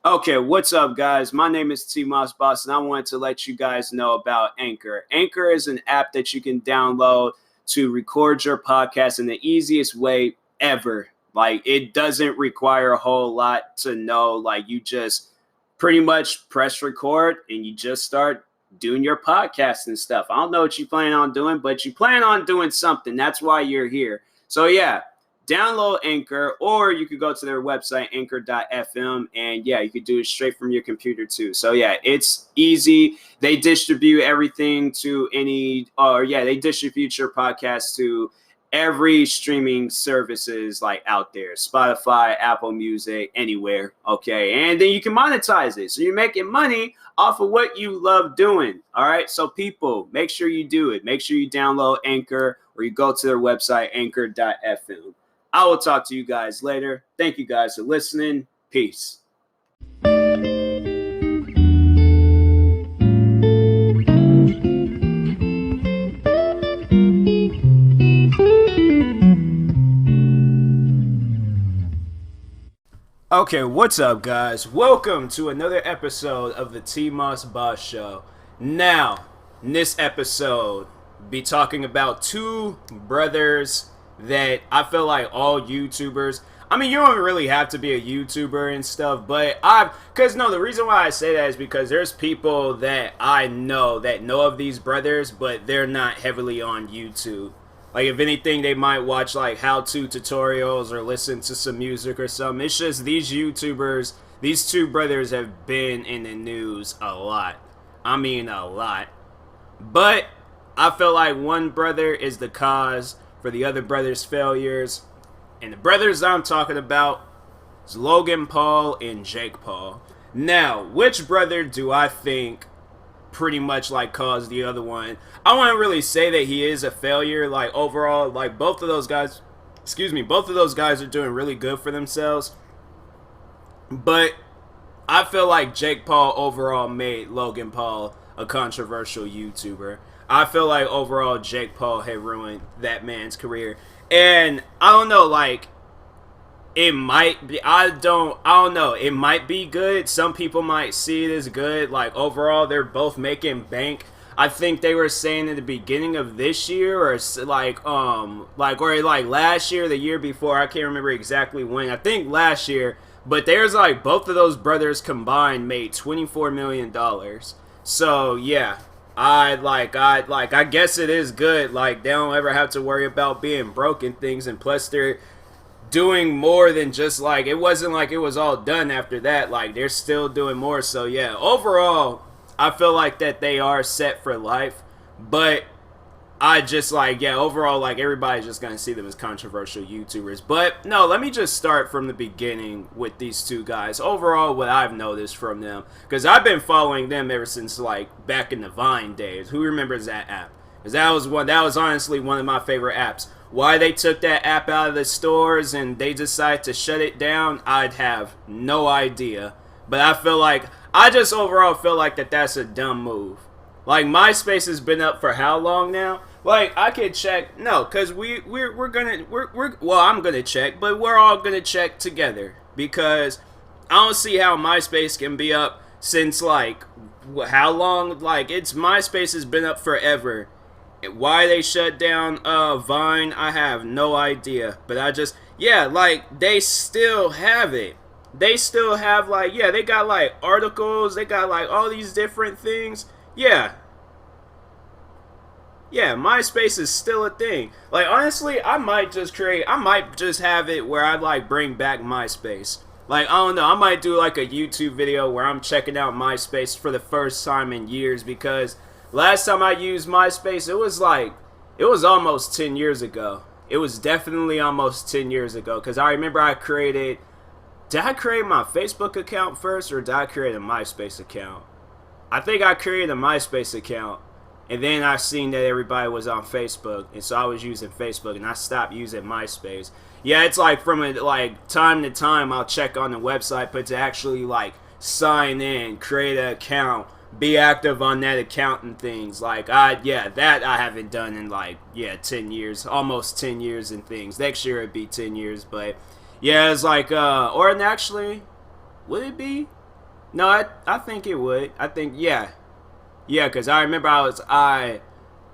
Okay, what's up, guys? My name is TMossBoss, and I wanted to let you guys know about Anchor. Anchor is an app that you can download to record your podcast in the easiest way ever. Like, it doesn't require a whole lot to know. Like, you just pretty much press record and you just start doing your podcast and stuff. I don't know what you plan on doing, but you plan on doing something. That's why you're here. So, yeah, download Anchor, or you could go to their website, anchor.fm, and yeah, you could do it straight from your computer too. So yeah, it's easy. They distribute everything to they distribute your podcast to every streaming services like out there, Spotify, Apple Music, anywhere. Okay, and then you can monetize it, so you're making money off of what you love doing. All right, so people, make sure you do it. Make sure you download Anchor, or you go to their website, anchor.fm. I will talk to you guys later. Thank you guys for listening. Peace. Okay, what's up, guys? Welcome to another episode of the TMossBoss Show. Now, in this episode, be talking about two brothers that I feel like all YouTubers, I mean, you don't really have to be a YouTuber and stuff, but the reason why I say that is because there's people that I know that know of these brothers, but they're not heavily on YouTube. Like, if anything, they might watch like how-to tutorials or listen to some music or something. It's just these YouTubers, these two brothers have been in the news a lot. I mean, a lot. But I feel like one brother is the cause for the other brothers' failures. And the brothers I'm talking about is Logan Paul and Jake Paul. Now, which brother do I think pretty much like caused the other one? I wouldn't really say that he is a failure. Like, overall, like, both of those guys are doing really good for themselves. But I feel like Jake Paul overall made Logan Paul a controversial YouTuber. I feel like overall Jake Paul had ruined that man's career. And I don't know, like, it might be, I don't know, it might be good. Some people might see it as good. Like, overall, they're both making bank. I think they were saying at the beginning of this year, or last year, the year before, I can't remember exactly when. I think last year, but there's like both of those brothers combined made $24 million. So yeah, I guess it is good. Like, they don't ever have to worry about being broke and things, and plus they're doing more than just, like, it wasn't like it was all done after that. Like, they're still doing more. So yeah, overall, I feel like that they are set for life. But I just, like, yeah, overall, like, everybody's just gonna see them as controversial YouTubers. But no, let me just start from the beginning with these two guys. Overall, what I've noticed from them, because I've been following them ever since, like, back in the Vine days. Who remembers that app? Because that was honestly one of my favorite apps. Why they took that app out of the stores and they decided to shut it down, I'd have no idea. But I just overall feel like that's a dumb move. Like, MySpace has been up for how long now? Like, I could check. No, because I'm gonna check, but we're all gonna check together, because I don't see how MySpace can be up since, like, how long? Like, MySpace has been up forever. Why they shut down Vine, I have no idea. But like, they still have it. They still have, like, yeah, they got, like, articles, they got, like, all these different things. Yeah, MySpace is still a thing. Like, honestly, I might just have it where I, like, bring back MySpace. Like, I don't know, I might do, like, a YouTube video where I'm checking out MySpace for the first time in years, because last time I used MySpace, it was almost 10 years ago. It was definitely almost 10 years ago, because I remember did I create my Facebook account first, or did I create a MySpace account? I think I created a MySpace account, and then I seen that everybody was on Facebook, and so I was using Facebook, and I stopped using MySpace. Yeah, it's like from time to time I'll check on the website, but to actually, like, sign in, create an account, be active on that account and things, like, that I haven't done in, like, 10 years, almost 10 years and things. Next year it'd be 10 years, but yeah, it's like, or actually, would it be? No, I think it would. I think yeah, because I remember I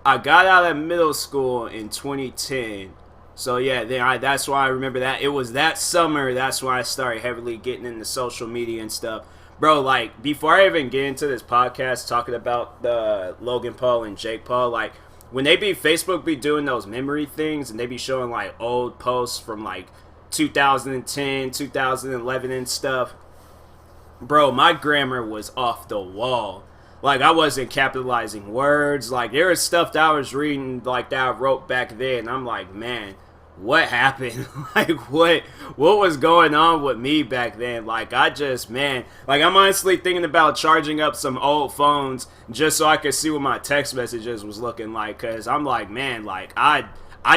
got out of middle school in 2010. So yeah, that's why I remember that. It was that summer. That's when I started heavily getting into social media and stuff. Bro, like, before I even get into this podcast talking about the Logan Paul and Jake Paul, like, when Facebook be doing those memory things and they be showing, like, old posts from, like, 2010, 2011 and stuff, bro, my grammar was off the wall. Like, I wasn't capitalizing words. Like, there was stuff that I was reading, like, that I wrote back then. And I'm like, man, what happened? Like, what was going on with me back then? Like, like, I'm honestly thinking about charging up some old phones just so I could see what my text messages was looking like. Because I'm like, man, like, I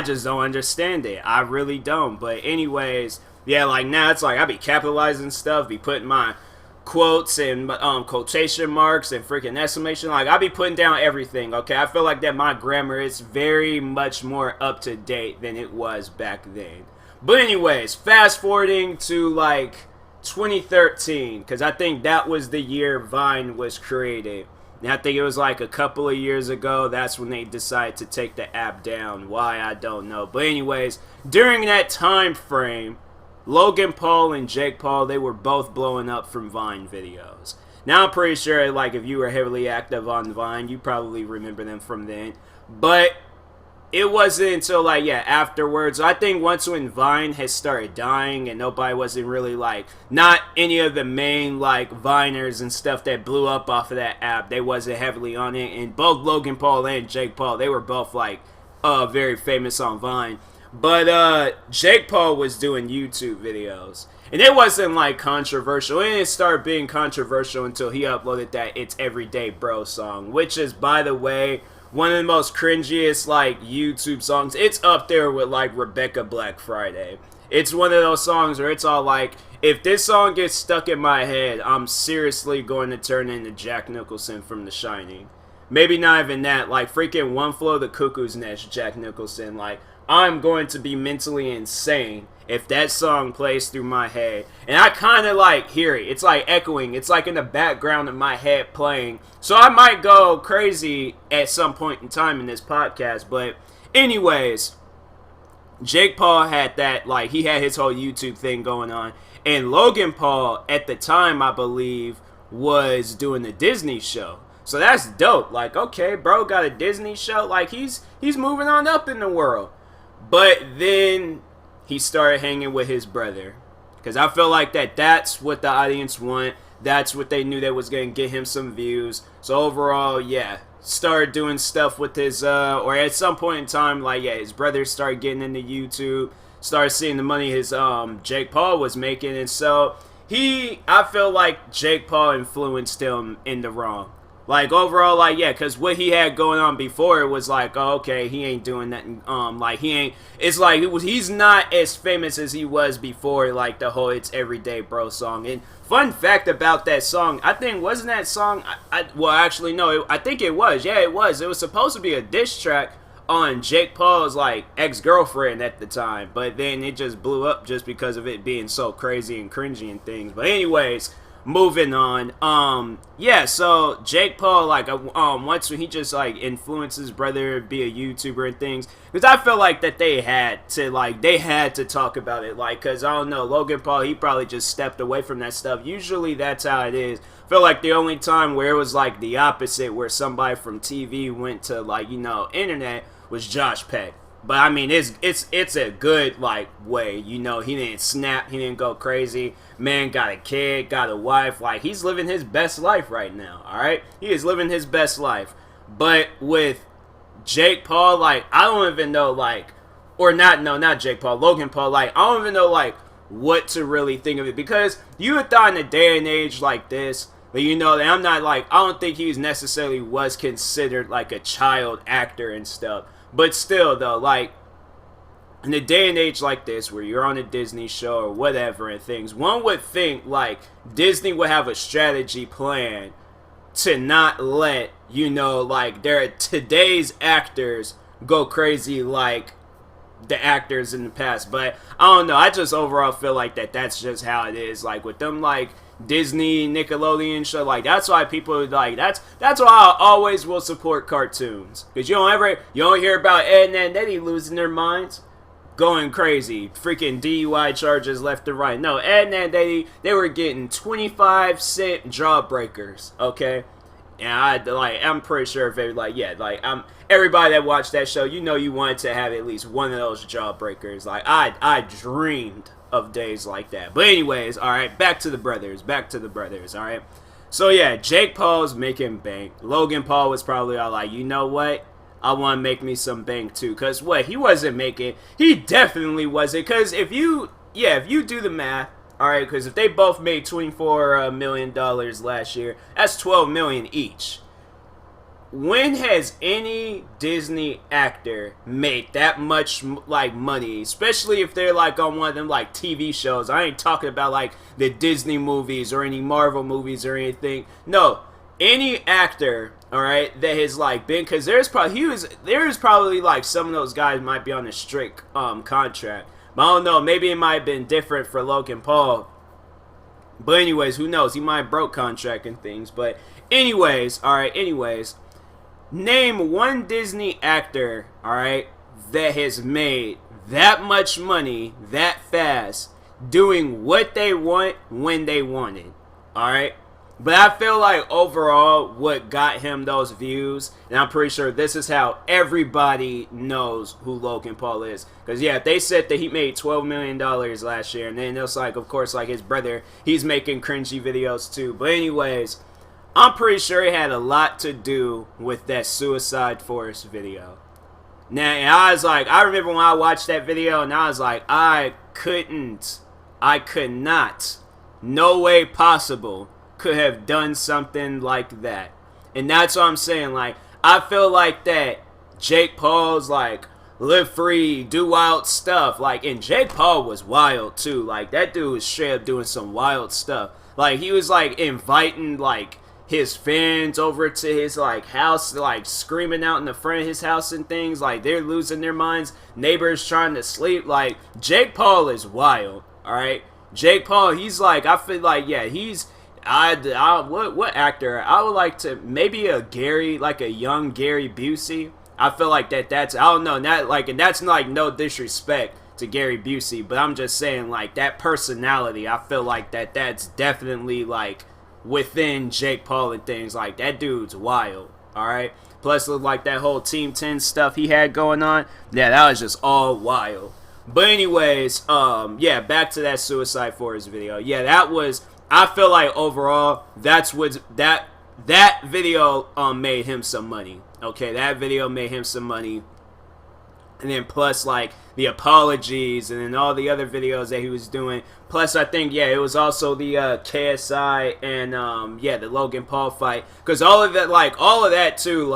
just don't understand it. I really don't. But anyways, yeah, like, now it's like I be capitalizing stuff, be putting my quotes and quotation marks and freaking exclamation. Like, I be putting down everything, okay? I feel like that my grammar is very much more up to date than it was back then. But anyways, fast forwarding to like 2013, because I think that was the year Vine was created. And I think it was like a couple of years ago, that's when they decided to take the app down. Why, I don't know. But anyways, during that time frame, Logan Paul and Jake Paul, they were both blowing up from Vine videos. Now, I'm pretty sure, like, if you were heavily active on Vine, you probably remember them from then. But it wasn't until, like, yeah, afterwards. I think once when Vine had started dying and nobody wasn't really, like, not any of the main, like, Viners and stuff that blew up off of that app, they wasn't heavily on it. And both Logan Paul and Jake Paul, they were both, like, very famous on Vine. But Jake Paul was doing YouTube videos. And it wasn't like controversial. It didn't start being controversial until he uploaded that It's Everyday Bro song. Which is, by the way, one of the most cringiest like YouTube songs. It's up there with like Rebecca Black Friday. It's one of those songs where it's all like, if this song gets stuck in my head, I'm seriously going to turn into Jack Nicholson from The Shining. Maybe not even that. Like freaking One Flew Over the Cuckoo's Nest, Jack Nicholson. Like, I'm going to be mentally insane if that song plays through my head. And I kind of like hear it. It's like echoing. It's like in the background of my head playing. So I might go crazy at some point in time in this podcast. But anyways, Jake Paul had that, like, he had his whole YouTube thing going on. And Logan Paul, at the time, I believe, was doing the Disney show. So that's dope. Like, okay, bro got a Disney show. Like, he's moving on up in the world. But then he started hanging with his brother. Because I feel like that's what the audience want. That's what they knew that was going to get him some views. So overall, yeah, started doing stuff with his, or at some point in time, like, yeah, his brother started getting into YouTube. Started seeing the money his, Jake Paul was making. And so I feel like Jake Paul influenced him in the wrong. Like, overall, like, yeah, because what he had going on before, it was like, oh, okay, he ain't doing nothing, like, it's like, he's not as famous as he was before, like, the whole It's Everyday Bro song. And fun fact about that song, I think, wasn't that song, well, actually, no, I think it was, yeah, it was supposed to be a diss track on Jake Paul's, like, ex-girlfriend at the time, but then it just blew up just because of it being so crazy and cringy and things. But anyways, moving on, yeah, so Jake Paul, like, once when he just, like, influenced his brother to be a YouTuber and things, because I feel like that they had to talk about it, like, because, I don't know, Logan Paul, he probably just stepped away from that stuff. Usually that's how it is. I feel like the only time where it was, like, the opposite, where somebody from TV went to, like, you know, internet, was Josh Peck. But I mean, it's a good, like, way, you know. He didn't snap, he didn't go crazy. Man got a kid, got a wife. Like, he's living his best life right now. All right, he is living his best life. But with Jake Paul, like, I don't even know, like, or not Jake Paul, Logan Paul. Like, I don't even know, like, what to really think of it, because you would thought in a day and age like this, but you know, I'm not, like, I don't think he necessarily was considered like a child actor and stuff. But still, though, like, in a day and age like this, where you're on a Disney show or whatever and things, one would think, like, Disney would have a strategy plan to not let, you know, like, today's actors go crazy like the actors in the past. But I don't know, I just overall feel like that's just how it is. Like, with them, like, Disney, Nickelodeon show. Like, that's why people like that's why I always will support cartoons, because you don't hear about Ed and Eddie losing their minds, going crazy, freaking DUI charges left and right. No, Ed and Eddie, they were getting 25-cent jawbreakers, okay? And I'm pretty sure if they everybody that watched that show, you wanted to have at least one of those jawbreakers. Like, I dreamed of days like that. But anyways, all right, back to the brothers, all right? So yeah, Jake Paul's making bank. Logan Paul was probably all like, you know what? I want to make me some bank too. Because he wasn't making, he definitely wasn't. Because if you do the math, all right, because if they both made $24 million last year, that's $12 million each. When has any Disney actor made that much money, especially if they're on one of them TV shows? I ain't talking about the Disney movies or any Marvel movies or anything. No, any actor, all right, that has been, because there's probably some of those guys might be on a strict contract. But I don't know, maybe it might have been different for Logan Paul. But anyways, who knows? He might have broke contract and things. But anyways, alright, name one Disney actor, alright, that has made that much money that fast doing what they want when they want it. Alright? But I feel like overall what got him those views, and I'm pretty sure this is how everybody knows who Logan Paul is. Because yeah, they said that he made $12 million last year, and then it's of course, his brother, he's making cringy videos too. But anyways, I'm pretty sure it had a lot to do with that Suicide Forest video. Now, and I remember when I watched that video, and I was like, I could not, no way possible, could have done something like that. And that's what I'm saying. I feel like that Jake Paul's live free, do wild stuff. And Jake Paul was wild too. That dude was straight up doing some wild stuff. He was inviting his fans over to his house, screaming out in the front of his house and things. They're losing their minds. Neighbors trying to sleep. Jake Paul is wild. All right, Jake Paul. He's I feel he's. What actor? I would like to, maybe a young Gary Busey. I feel that's, I don't know, not and that's no disrespect to Gary Busey, but I'm just saying that personality, I feel that's definitely within Jake Paul and things. That dude's wild, alright? Plus that whole Team 10 stuff he had going on, yeah, that was just all wild. But anyways, yeah, back to that Suicide Forest video. Yeah, that was, I feel overall, that's what that video made him some money. Okay, that video made him some money. And then plus the apologies and then all the other videos that he was doing. Plus I think, yeah, it was also the KSI and yeah, the Logan Paul fight. Because all of that too,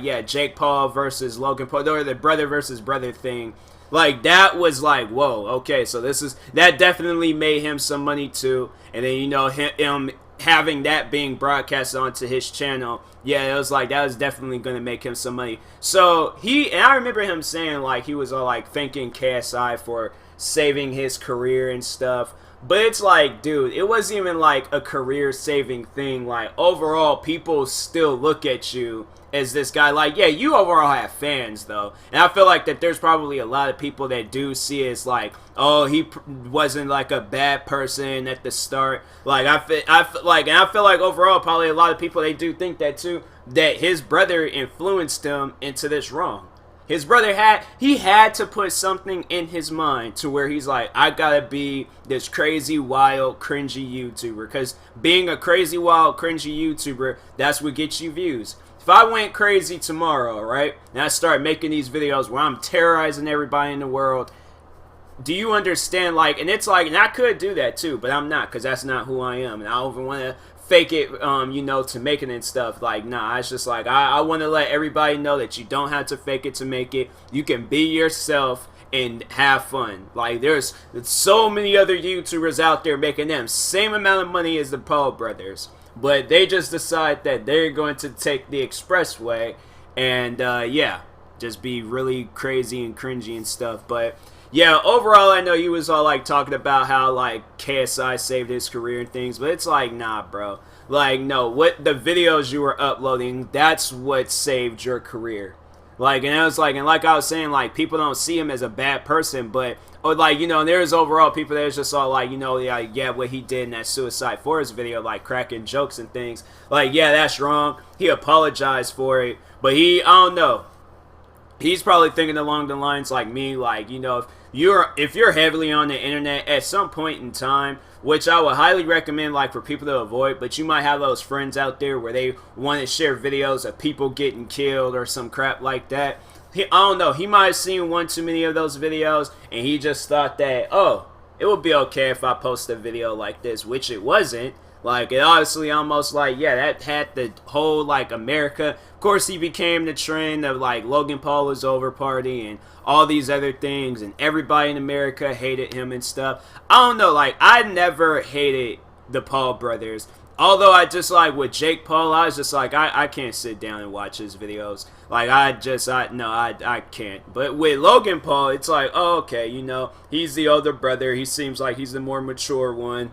yeah, Jake Paul versus Logan Paul, or the brother versus brother thing. That was whoa, okay, so that definitely made him some money too. And then, him having that being broadcast onto his channel, yeah, it was that was definitely going to make him some money. So and I remember him saying he was all thanking KSI for saving his career and stuff. But it's dude, it wasn't even a career saving thing. Overall, people still look at you as this guy. Yeah, you overall have fans though, and I feel that there's probably a lot of people that do see it as oh, he wasn't a bad person at the start. I feel overall probably a lot of people, they do think that too, that his brother influenced him into this wrong. His brother had to put something in his mind to where he's I gotta be this crazy, wild, cringy YouTuber. Because being a crazy, wild, cringy YouTuber, that's what gets you views. If I went crazy tomorrow, right, and I start making these videos where I'm terrorizing everybody in the world, do you understand? And it's and I could do that too, but I'm not, because that's not who I am. And I don't even want to fake it, to make it and stuff. Nah, it's just I want to let everybody know that you don't have to fake it to make it. You can be yourself and have fun. There's so many other YouTubers out there making them same amount of money as the Paul brothers, but they just decide that they're going to take the expressway and yeah, just be really crazy and cringy and stuff. But yeah, overall, I know he was all like talking about how like KSI saved his career and things, but it's like, nah, bro. Like, no, what the videos you were uploading, that's what saved your career. Like, and I was like, and like I was saying, like, people don't see him as a bad person, but, or like, you know, there's overall people that was just all like, you know, yeah, what he did in that Suicide Forest video, like cracking jokes and things. Like, yeah, that's wrong. He apologized for it, but I don't know. He's probably thinking along the lines like me, like, you know, if you're heavily on the internet at some point in time, which I would highly recommend like for people to avoid, but you might have those friends out there where they want to share videos of people getting killed or some crap like that. I don't know, he might have seen one too many of those videos and he just thought that, oh, it would be okay if I post a video like this, which it wasn't. Like, it honestly almost like, yeah, that had the whole, like, America. Of course, he became the trend of, like, Logan Paul is over party and all these other things. And everybody in America hated him and stuff. I don't know, like, I never hated the Paul brothers. Although I just, like, with Jake Paul, I was just like, I can't sit down and watch his videos. Like, I can't. But with Logan Paul, it's like, oh, okay, you know, he's the older brother. He seems like he's the more mature one.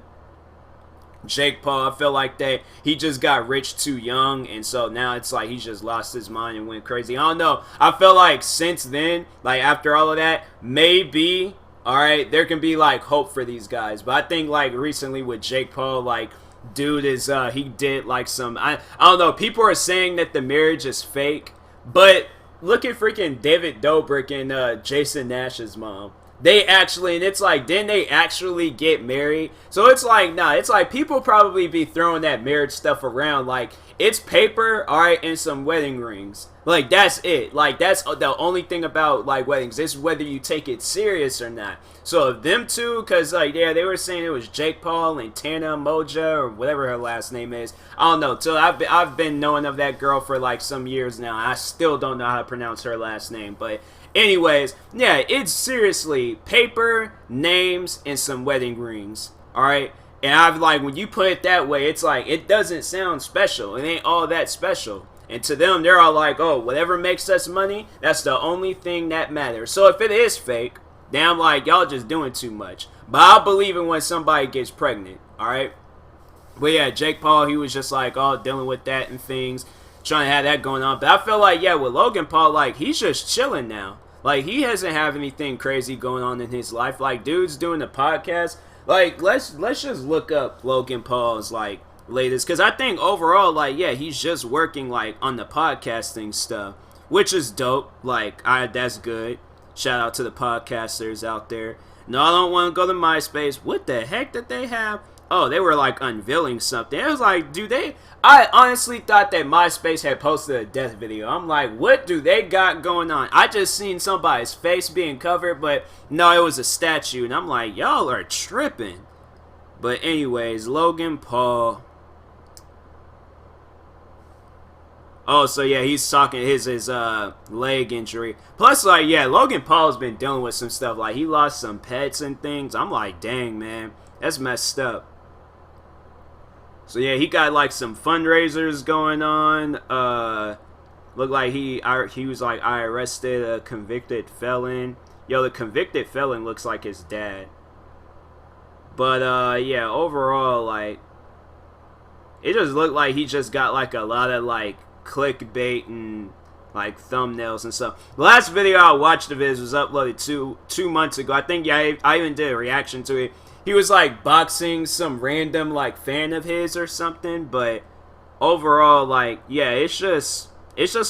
Jake Paul, I feel like that he just got rich too young, and so now it's like he's just lost his mind and went crazy. I don't know. I feel like since then, like after all of that, maybe, alright, there can be like hope for these guys. But I think like recently with Jake Paul, like, dude is, he did like some, I don't know, people are saying that the marriage is fake, but look at freaking David Dobrik and Jason Nash's mom. They actually, and it's like, didn't they actually get married? So it's like, nah, it's like people probably be throwing that marriage stuff around. Like, it's paper, alright, and some wedding rings. Like, that's it. Like, that's the only thing about, like, weddings. It's whether you take it serious or not. So, them two, because, like, yeah, they were saying it was Jake Paul and Tana Moja, or whatever her last name is. I don't know. So, I've been knowing of that girl for, like, some years now. I still don't know how to pronounce her last name, but anyways, yeah, it's seriously paper, names, and some wedding rings. Alright? And I've like, when you put it that way, it's like, it doesn't sound special. It ain't all that special. And to them, they're all like, oh, whatever makes us money, that's the only thing that matters. So if it is fake, then I'm like, y'all just doing too much. But I'll believe it when somebody gets pregnant. Alright? But yeah, Jake Paul, he was just like, all dealing with that and things, trying to have that going on. But I feel like, yeah, with Logan Paul, like, he's just chilling now. Like, he doesn't have anything crazy going on in his life. Like, dude's doing the podcast. Like, let's just look up Logan Paul's, like, latest. Because I think overall, like, yeah, he's just working, like, on the podcasting stuff, which is dope. Like, that's good. Shout out to the podcasters out there. No, I don't want to go to MySpace. What the heck did they have? Oh, they were, like, unveiling something. It was like, I honestly thought that MySpace had posted a death video. I'm like, what do they got going on? I just seen somebody's face being covered, but no, it was a statue. And I'm like, y'all are tripping. But anyways, Logan Paul. Oh, so yeah, he's talking his leg injury. Plus, like, yeah, Logan Paul's been dealing with some stuff. Like, he lost some pets and things. I'm like, dang, man. That's messed up. So yeah, he got like some fundraisers going on. Looked like he was like, I arrested a convicted felon. Yo, the convicted felon looks like his dad. But yeah, overall, like, it just looked like he just got like a lot of like clickbait and like thumbnails and stuff. The last video I watched of his was uploaded two months ago. I think, yeah, I even did a reaction to it. He was like boxing some random like fan of his or something, but overall, like, yeah, it's just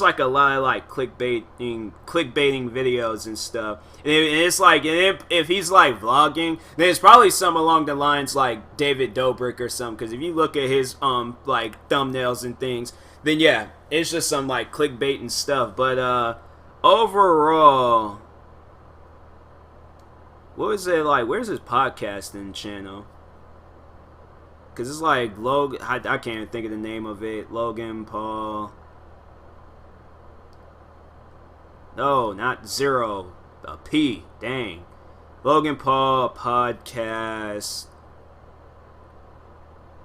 like a lot of like clickbaiting videos and stuff. And it's like, and if he's like vlogging, then it's probably something along the lines like David Dobrik or something. Because if you look at his like thumbnails and things, then yeah, it's just some like clickbait and stuff. But overall, what was it like? Where's his podcasting channel? Because it's like Logan. I can't even think of the name of it. Logan Paul. No, not zero. A P. Dang. Logan Paul podcast.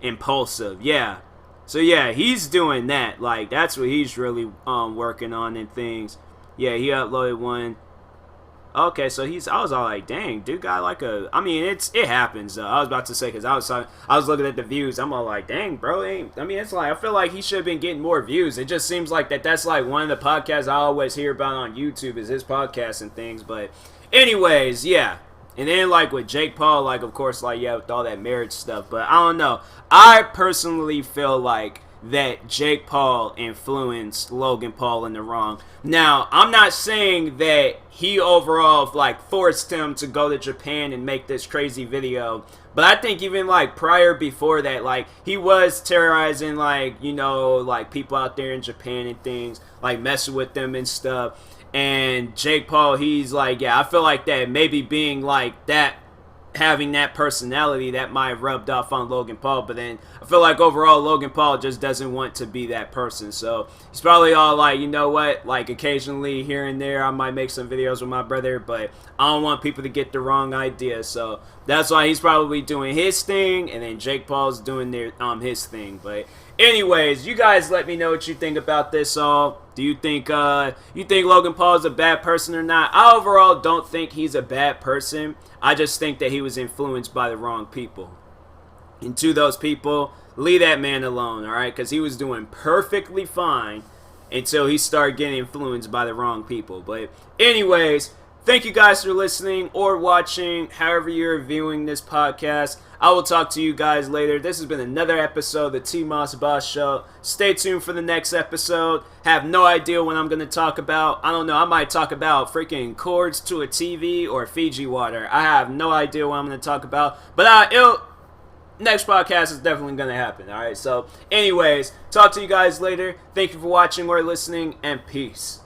Impulsive. Yeah. So yeah, he's doing that. Like, that's what he's really working on and things. Yeah, he uploaded one. Okay, so I was all like, dang, dude got like I mean, it happens. I was about to say, because I was looking at the views. I'm all like, dang, bro, it's like, I feel like he should have been getting more views. It just seems like that's like one of the podcasts I always hear about on YouTube is his podcast and things. But anyways, yeah. And then, like, with Jake Paul, like, of course, like, yeah, with all that marriage stuff. But I don't know. I personally feel like that Jake Paul influenced Logan Paul in the wrong. Now, I'm not saying that he overall, like, forced him to go to Japan and make this crazy video. But I think even, like, before that, like, he was terrorizing, like, you know, like, people out there in Japan and things. Like, messing with them and stuff. And Jake Paul, he's like, yeah, I feel like that maybe being like that, having that personality, that might have rubbed off on Logan Paul. But then I feel like overall Logan Paul just doesn't want to be that person. So he's probably all like, you know what, like occasionally here and there I might make some videos with my brother, but I don't want people to get the wrong idea. So that's why he's probably doing his thing, and then Jake Paul's doing his thing. But anyways, you guys let me know what you think about this all. Do you think Logan Paul is a bad person or not? I overall don't think he's a bad person. I just think that he was influenced by the wrong people. And to those people, leave that man alone, alright? Because he was doing perfectly fine until he started getting influenced by the wrong people. But anyways, thank you guys for listening or watching, however you're viewing this podcast. I will talk to you guys later. This has been another episode of the TMossBoss Show. Stay tuned for the next episode. Have no idea what I'm going to talk about. I don't know. I might talk about freaking cords to a TV or Fiji water. I have no idea what I'm going to talk about. But next podcast is definitely going to happen. Alright, so anyways, talk to you guys later. Thank you for watching or listening, and peace.